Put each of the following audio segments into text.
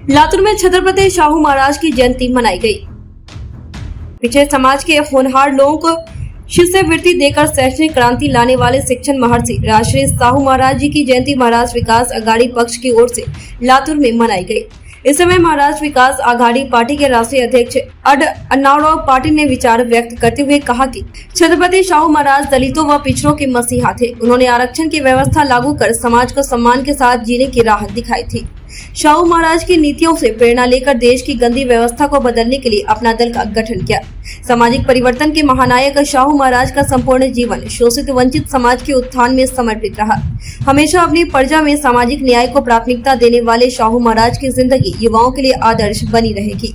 लातूर में छत्रपति शाहू महाराज की जयंती मनाई गई। पिछड़े समाज के होनहार लोगों को शिष्यवृत्ति देकर शैक्षणिक क्रांति लाने वाले शिक्षण महर्षि राजश्री साहू महाराज जी की जयंती महाराज विकास अघाड़ी पक्ष की ओर से लातूर में मनाई गई। इस समय महाराज विकास अघाड़ी पार्टी के राष्ट्रीय अध्यक्ष अड अन्नाराव पाटिल ने विचार व्यक्त करते हुए कहा कि छत्रपति शाहू महाराज दलितों व पिछड़ों के मसीहा थे। उन्होंने आरक्षण की व्यवस्था लागू कर समाज को सम्मान के साथ जीने की राह दिखाई थी। शाहू महाराज की नीतियों से प्रेरणा लेकर देश की गंदी व्यवस्था को बदलने के लिए अपना दल का गठन किया। सामाजिक परिवर्तन के महानायक शाहू महाराज का संपूर्ण जीवन शोषित वंचित समाज के उत्थान में समर्पित रहा। हमेशा अपनी प्रजा में सामाजिक न्याय को प्राथमिकता देने वाले शाहू महाराज की जिंदगी युवाओं के लिए आदर्श बनी रहेगी।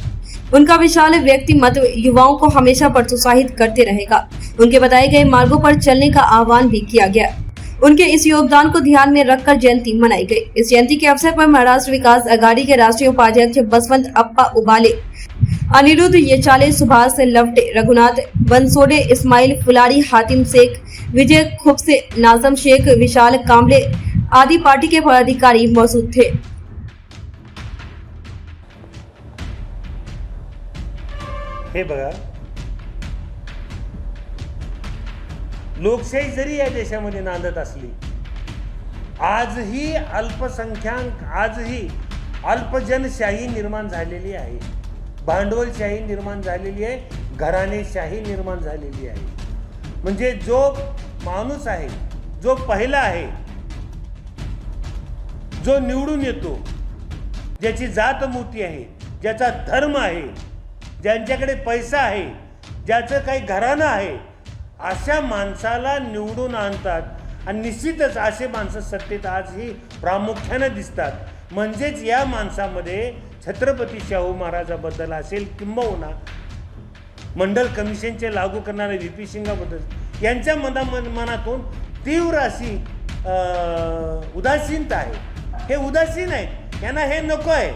उनका विशाल व्यक्तिमत्व युवाओं को हमेशा प्रोत्साहित करते रहेगा। उनके बताए गए मार्गों पर चलने का आह्वान भी किया गया। उनके इस योगदान को ध्यान में रखकर जयंती मनाई गई। इस जयंती के अवसर पर महाराष्ट्र विकास अघाड़ी के राष्ट्रीय उपाध्यक्ष बसवंत अप्पा उबाले, अनिरुद्ध येचाले, सुभाष लवटे, रघुनाथ बनसोडे, इस्माइल फुलारी, हातिम शेख, विजय खुबसे, नाजम शेख, विशाल कांबले आदि पार्टी के पदाधिकारी मौजूद थे। हे बघा, लोकशाही जरी या देशामध्ये नांदत असली, आजही अल्पसंख्याक, आजही अल्पजनशाही निर्माण झालेली आहे, भांडवलशाही निर्माण झालेली आहे, घराणेशाही निर्माण झालेली आहे। म्हणजे जो माणूस आहे, जो पहिला आहे, जो निवडून येतो, ज्याची जात मोठी आहे, ज्याचा धर्म आहे, ज्यांच्याकडे पैसा आहे, ज्याचं काही घराणं आहे, अशा माणसाला निवडून आणतात आणि निश्चितच असे माणसं सत्तेत आजही प्रामुख्याने दिसतात। म्हणजेच या माणसामध्ये छत्रपती शाहू महाराजाबद्दल असेल, किंबहुना मंडल कमिशनचे लागू करणारे व्ही.पी. सिंगाबद्दल यांच्या मनातून तीव्र अशी उदासीनता आहे। हे उदासीन आहेत, यांना हे नको आहे।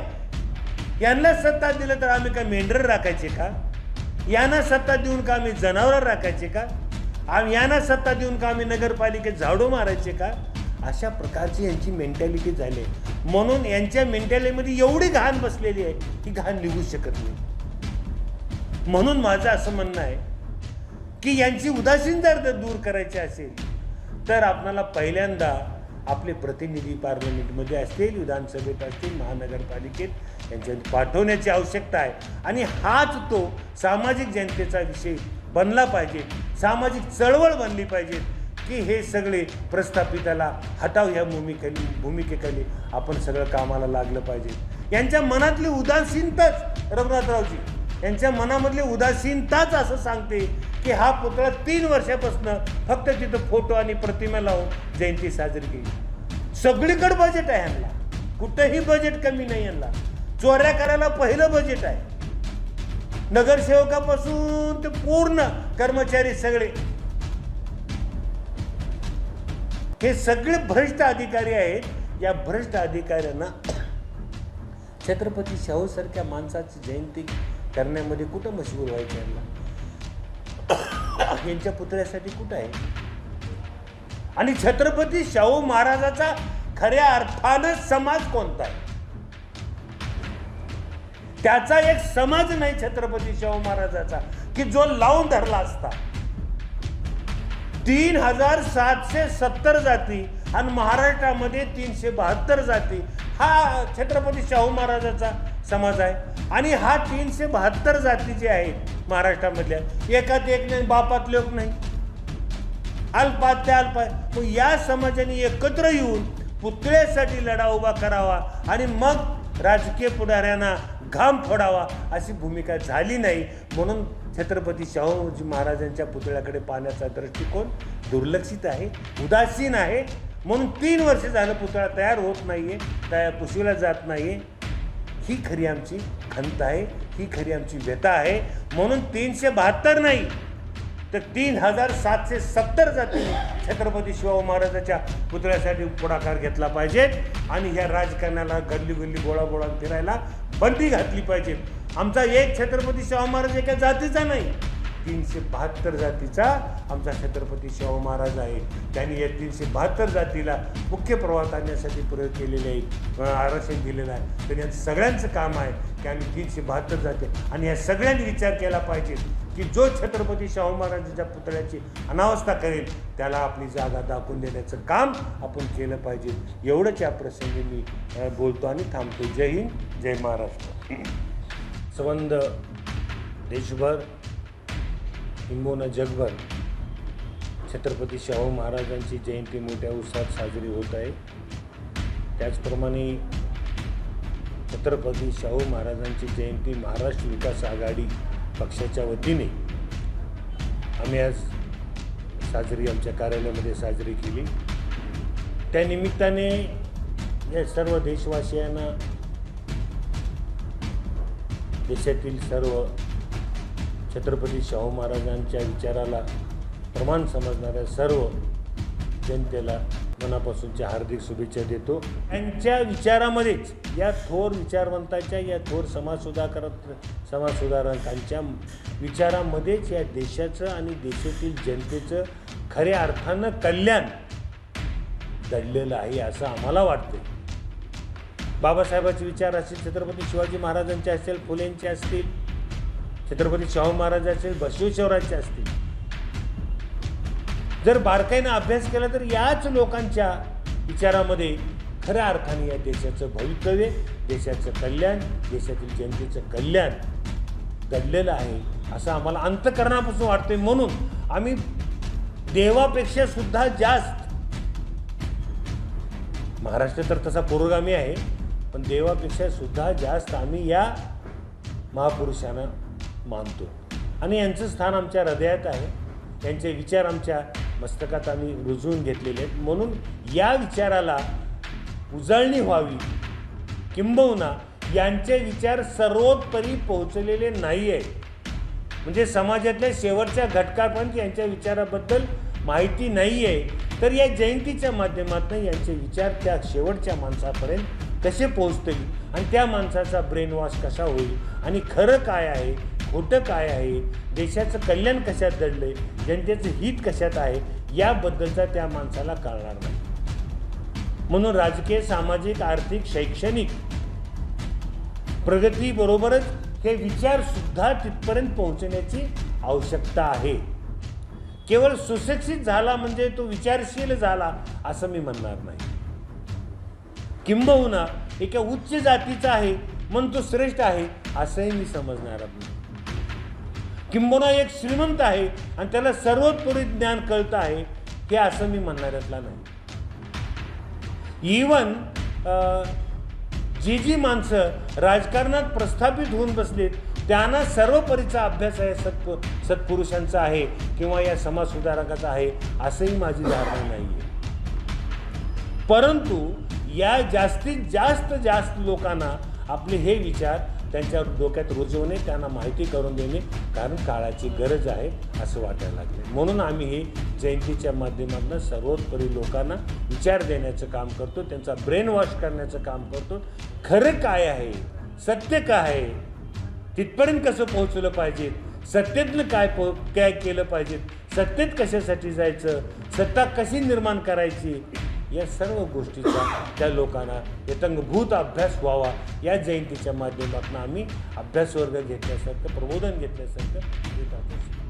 यांना सत्ता दिलं तर आम्ही काय मेंढर राखायचे का? यांना सत्ता देऊन का आम्ही जनावर राखायचे का? यांना सत्ता देऊन का आम्ही नगरपालिकेत झाडू मारायचे का? अशा प्रकारची यांची मेंटॅलिटी झाली। म्हणून यांच्या मेंटॅलिटीमध्ये एवढी घाण बसलेली आहे की घाण निघू शकत नाही। म्हणून माझं असं म्हणणं आहे की यांची उदासीनता जर दूर करायची असेल तर आपल्याला पहिल्यांदा आपले प्रतिनिधी पार्लमेंटमध्ये असतील, विधानसभेत असतील, महानगरपालिकेत यांच्या पाठवण्याची आवश्यकता आहे। आणि हाच तो सामाजिक जनतेचा विषय बनला पाहिजे, सामाजिक चळवळ बनली पाहिजे की हे सगळे प्रस्थापिताला हटाव ह्या भूमिकेखाली आपण सगळं कामाला लागलं पाहिजे। यांच्या मनातली उदासीनताच, रघुनाथरावजी यांच्या मनामधली उदासीनताच असं सांगते की हा पुतळा 3 वर्षापासून फक्त तिथं फोटो आणि प्रतिमा लावून जयंती साजरी केली। सगळीकडे बजेट आहे यांना, कुठेही बजेट कमी नाही यांना। चोऱ्या करायला पहिलं बजेट आहे, नगरसेवकापासून ते पूर्ण कर्मचारी सगळे, हे सगळे भ्रष्ट अधिकारी आहेत। या भ्रष्ट अधिकाऱ्यांना छत्रपती शाहू सारख्या माणसाची जयंती करण्यामध्ये कुठं मशगूल व्हायचं यांना? यांच्या पुतळ्यासाठी कुठं आहे? आणि छत्रपती शाहू महाराजाचा खऱ्या अर्थानं समाज कोणता आहे? त्याचा एक समाज नाही छत्रपती शाहू महाराजाचा की जो लावून धरला असता। 3770 जाती आणि महाराष्ट्रामध्ये 372 जाती हा छत्रपती शाहू महाराजाचा समाज आहे। आणि हा 372 जाती जे आहेत महाराष्ट्रामधल्या, एकात एक नाही, बापात लोक नाही, अल्पात ते अल्प आहे। मग या समाजाने एकत्र येऊन पुतळ्यासाठी लढा उभा करावा आणि मग राजकीय पुढाऱ्यांना घाम फोडावा अशी भूमिका झाली नाही। म्हणून छत्रपती शाहू महाराजांच्या पुतळ्याकडे पाहण्याचा दृष्टिकोन दुर्लक्षित आहे, उदासीन आहे। म्हणून 3 वर्ष झालं पुतळा तयार होत नाहीये, तयार पुसविला जात नाहीये। ही खरी आमची खंत आहे, ही खरी आमची व्यथा आहे। म्हणून 372 नाही तर 3770 जातींनी छत्रपती शाहू महाराजाच्या पुतळ्यासाठी पुढाकार घेतला पाहिजे आणि ह्या राजकारणाला गल्ली गल्ली गोळा फिरायला बंदी घातली पाहिजे। आमचा एक छत्रपती शाहू महाराज एका जातीचा नाही, 372 जातीचा आमचा छत्रपती शाहू महाराज आहे. त्यांनी या 372 जातीला मुख्य प्रवाहात आणण्यासाठी प्रयोग केलेले आहेत, आरक्षण दिलेलं आहे. तर यांचं सगळ्यांचं काम आहे की आम्ही 372 जाती आणि या सगळ्यांनी विचार केला पाहिजे की जो छत्रपती शाहू महाराजांच्या पुतळ्याची अनावस्था करेल त्याला आपली जागा दाखवून देण्याचं काम आपण केलं पाहिजे. एवढंच या प्रसंगी मी बोलतो आणि थांबतो. जय हिंद, जय महाराष्ट्र. संबंध देशभर किंबहुना जगभर छत्रपती शाहू महाराजांची जयंती मोठ्या उत्साहात साजरी होत आहे. त्याचप्रमाणे छत्रपती शाहू महाराजांची जयंती महाराष्ट्र विकास आघाडी पक्षाच्या वतीने आम्ही आज आमच्या कार्यालयामध्ये साजरी केली. त्यानिमित्ताने या सर्व देशवासियांना, देशातील सर्व छत्रपती शाहू महाराजांच्या विचाराला प्रमाण समजणाऱ्या सर्व जनतेला मनापासूनच्या हार्दिक शुभेच्छा देतो. त्यांच्या विचारामध्येच, या थोर विचारवंताच्या, या थोर समाजसुधारकांच्या विचारामध्येच या देशाचं आणि देशातील जनतेचं खऱ्या अर्थानं कल्याण दडलेलं आहे असं आम्हाला वाटतं. बाबासाहेबांचे विचार असतील, छत्रपती शिवाजी महाराजांचे असतील, फुलेंचे असतील, छत्रपती शाहू महाराज असतील, बसवेश्वरांचे असतील, जर बारकाईनं अभ्यास केला तर याच लोकांच्या विचारामध्ये खऱ्या अर्थाने या देशाचं भवितव्य, देशाचं कल्याण, देशातील जनतेचं कल्याण दडलेलं आहे असं आम्हाला अंतःकरणापासून वाटतंय. म्हणून आम्ही देवापेक्षा सुद्धा जास्त, महाराष्ट्र तर तसा पुरोगामी आहे, पण देवापेक्षा सुद्धा जास्त आम्ही या महापुरुषांना मानतो आणि यांचं स्थान आमच्या हृदयात आहे. त्यांचे विचार आमच्या मस्तकात आम्ही रुजवून घेतलेले आहेत. म्हणून या विचाराला उजळणी व्हावी, किंबहुना यांचे विचार सर्वोत्तरी पोहोचलेले नाही आहे, म्हणजे समाजातल्या शेवटच्या घटकापर्यंत यांच्या विचाराबद्दल माहिती नाही आहे. तर या जयंतीच्या माध्यमातून यांचे विचार त्या शेवटच्या माणसापर्यंत कसे पोहोचतील आणि त्या माणसाचा ब्रेन वॉश कसा होईल आणि खरं काय आहे, खोटं काय आहे, देशाचं कल्याण कशात दडलंय, जनतेचं हित कशात आहे, याबद्दलचा त्या माणसाला कळणार नाही. म्हणून राजकीय, सामाजिक, आर्थिक, शैक्षणिक प्रगतीबरोबरच हे विचारसुद्धा तिथपर्यंत पोहोचण्याची आवश्यकता आहे. केवळ सुशिक्षित झाला म्हणजे तो विचारशील झाला असं मी म्हणणार नाही. किंबहुना एका उच्च जातीचा आहे म्हणून तो श्रेष्ठ आहे असंही मी समजणार नाही. किंबहुना एक श्रीमंत आहे आणि त्याला सर्वोत्तरी ज्ञान कळतं आहे हे असं मी म्हणणाऱ्यातला नाही. इवन जी माणसं राजकारणात प्रस्थापित होऊन बसलेत त्यांना सर्वपरीचा अभ्यास आहे सत्पुरुषांचा आहे किंवा या समाजसुधारकाचा आहे असंही माझी धारणा नाही आहे. परंतु या जास्तीत जास्त लोकांना आपले हे विचार त्यांच्या डोक्यात रुजवणे, त्यांना माहिती करून देणे, कारण काळाची गरज आहे असं वाटायला लागले. म्हणून आम्ही हे जयंतीच्या माध्यमातून सर्वोत्तरी लोकांना विचार देण्याचं काम करतो, त्यांचा ब्रेन वॉश करण्याचं काम करतो. खरं काय आहे, सत्य काय आहे, तिथपर्यंत कसं पोहोचलं पाहिजे, सत्तेतनं काय केलं पाहिजे, सत्तेत कशासाठी जायचं, सत्ता कशी निर्माण करायची, या सर्व गोष्टीचा त्या लोकांना यथंगभूत अभ्यास व्हावा या जयंतीच्या माध्यमातून आम्ही अभ्यासवर्ग घेतल्यासारखं, प्रबोधन घेतल्यासारखं येत आहोत.